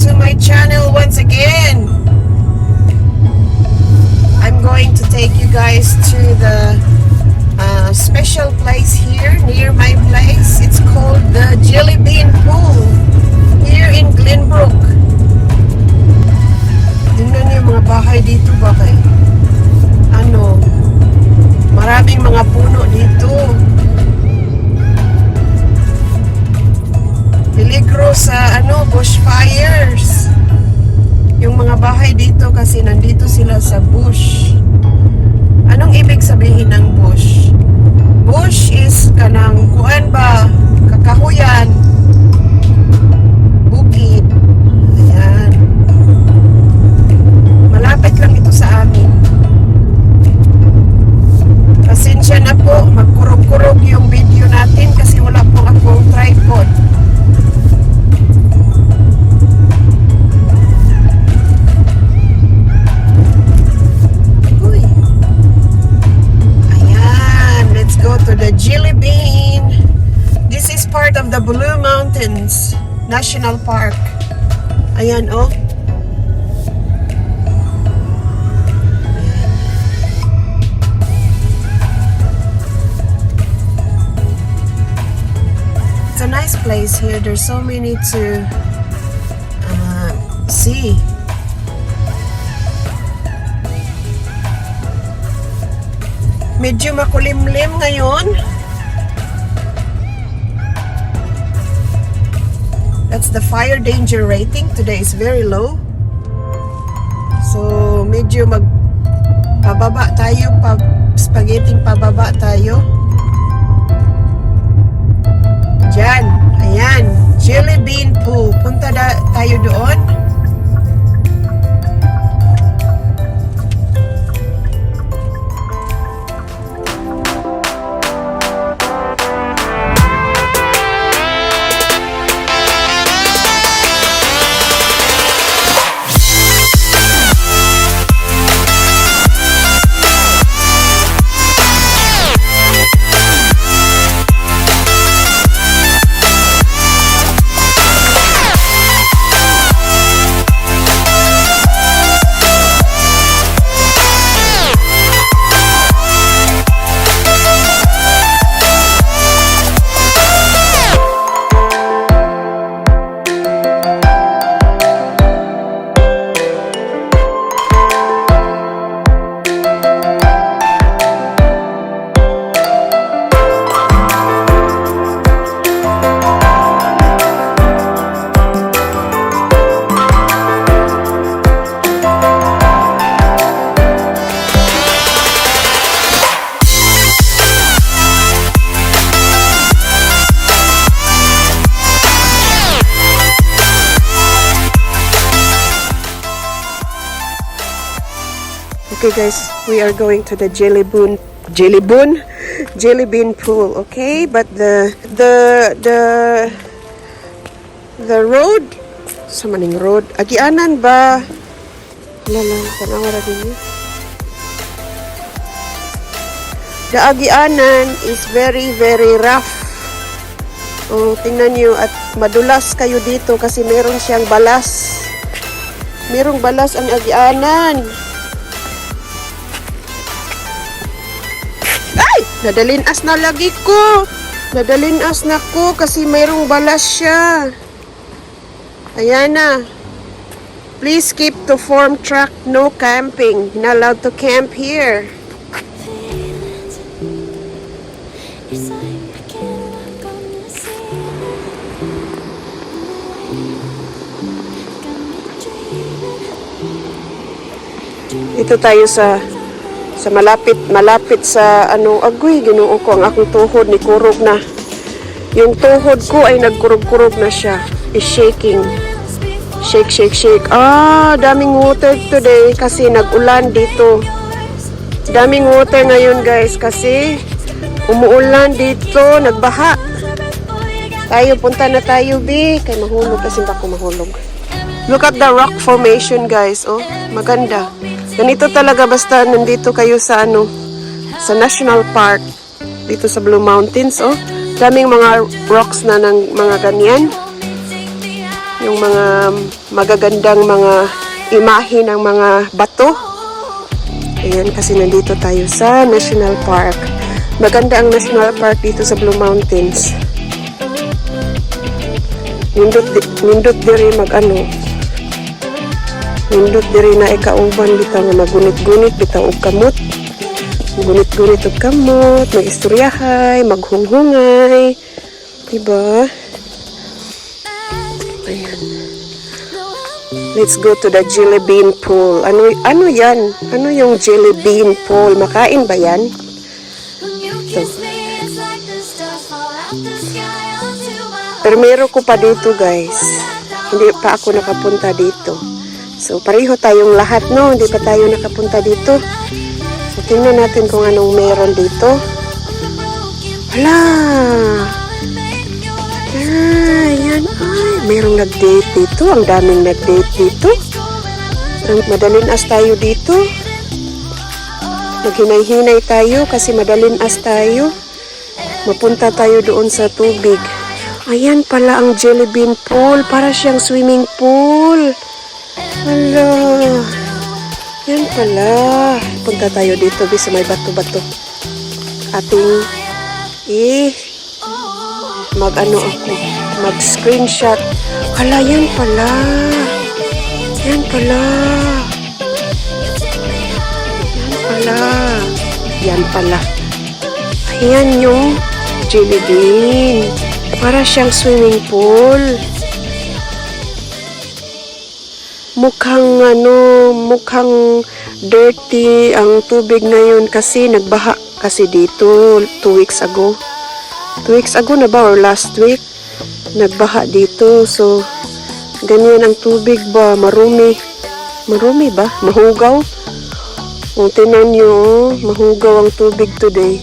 to my channel once again. I'm going to take you guys to the special place here near my place. It's called the Jellybean pool here in Glenbrook. Tingnan niyo mga bahay dito, bakay. Maraming mga puno dito. Peligro sa bushfires. Yung mga bahay dito kasi nandito sila sa bush. Anong ibig sabihin ng bush? Bush is kanang kuan ba? Kakahuyan. Bukid. Ayan. Malapit lang ito sa amin. Pasensya na po, magkurog-kurog yung video natin kasi wala po akong tripod. Uy. Ayan, let's go to the Jellybean. This is part of the Blue Mountains National Park. Ayan, oh. It's a nice place here. There's so many to see. Medyo makulimlim ngayon. That's the fire danger rating. Today is very low. So medyo pababa tayo, spaghetti pababa tayo. Diyan, ayan, Jellybean pool. Punta tayo doon. Okay guys, we are going to the Jellybean pool, okay? But the road, sa maning road, agianan ba? Lalang, tanawa ra din. The agianan is very rough. Oh, tingnan niyo at madulas kayo dito kasi meron siyang balas. Merong balas ang agianan. Nadalinas na lagi ko. Nadalinas na ko kasi mayroong balas siya. Ayan na. Please keep to form track. No camping. Not allowed to camp here. Ito tayo sa malapit sa agoy, Ginoo ko, ang akong tuhod ni kurog na. Yung tuhod ko ay nagkurog-kurog na siya. Is shaking. Shake. Daming water today kasi nag-ulan dito. Daming water ngayon guys kasi umuulan dito, nagbaha. Punta na tayo, B. Kay mahulog kasi bako mahulog. Look at the rock formation guys, oh. Maganda. Ganito talaga basta nandito kayo sa sa National Park dito sa Blue Mountains, oh. Daming mga rocks na ng mga ganyan. yung mga magagandang mga imahe ng mga bato. Ayan, kasi nandito tayo sa National Park. Maganda ang National Park dito sa Blue Mountains. Nindot diri nindot diri na ikauban bitaw nga magunit-gunit bitaw og kamot. Gunit-gunit og kamot, magistoryahay, maghunghungay. Diba? Ayan. Let's go to the Jellybean pool. Ano yan? Ano yung Jellybean pool? Makain ba yan? Ito. Pero ko pa dito, guys. Hindi pa ako nakapunta dito. So, pareho tayong lahat, no? Hindi pa tayo nakapunta dito. So, tingnan natin kung anong meron dito. Hala! Yan. Ay, merong nag-date dito. Ang daming nag-date dito. Madaling as tayo dito. Maghinay-hinay tayo kasi madaling as tayo. Mapunta tayo doon sa tubig. Ayan pala ang Jellybean pool. Para siyang swimming pool. Hala. Yan pala. Punta tayo dito bisa may bato-bato. Ating mag-ano ako. Mag-screenshot. Hala, yan pala. Yan pala. Yan pala. Ayan yung Jellybean. Para siyang swimming pool. Mukhang dirty ang tubig na yun kasi nagbaha kasi dito 2 weeks ago. 2 weeks ago na ba or last week? Nagbaha dito. So, ganyan ang tubig ba? Marumi. Marumi ba? Mahugaw? Kung tinan nyo, mahugaw ang tubig today.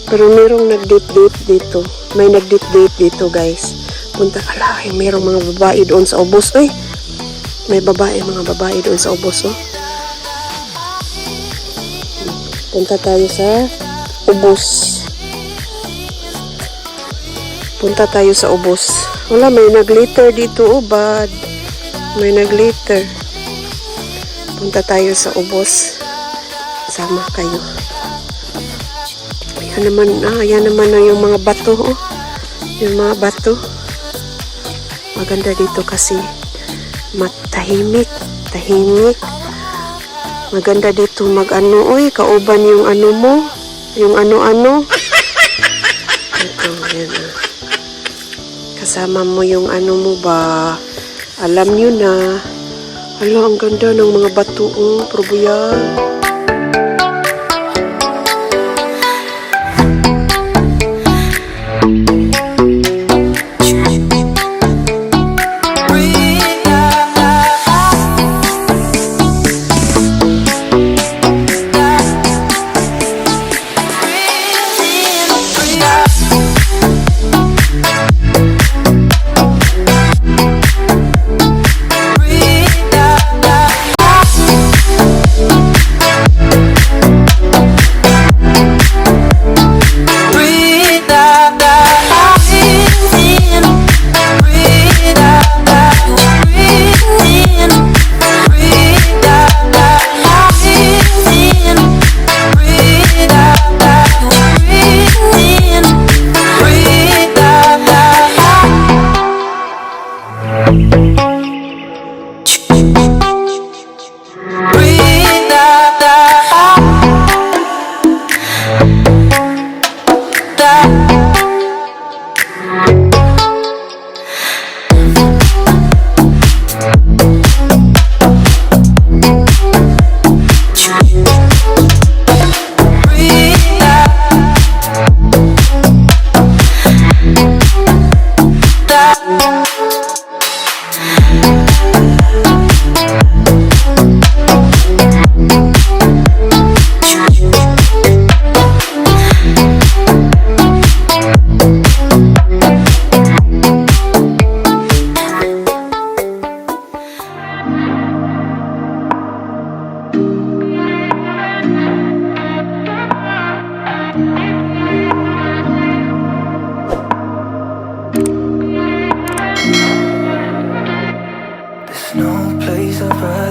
Pero merong nag-date dito. May nag-date dito, guys. Punta ka lang. Merong mga babae doon sa ubos. Ay! May mga babae doon sa ubos, oh. Punta tayo sa ubos. Punta tayo sa ubos. Wala, may nag-litter dito, oh, bad. May nag-litter. Punta tayo sa ubos. Sama kayo. Yan naman na yung mga bato, oh. Yung mga bato. Maganda dito kasi tahimik. Maganda dito mag-ano, oy, kauban yung ano mo. Yung ano-ano. Ito, yan. Kasama mo yung ano mo ba. Alam nyo na. Hala, ang ganda ng mga bato, oh. Probuyan.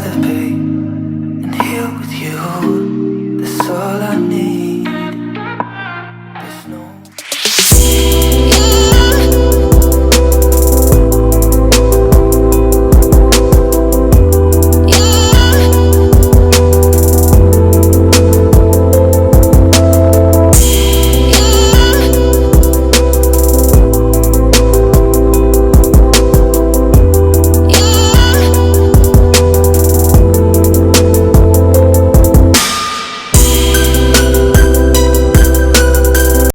the pain.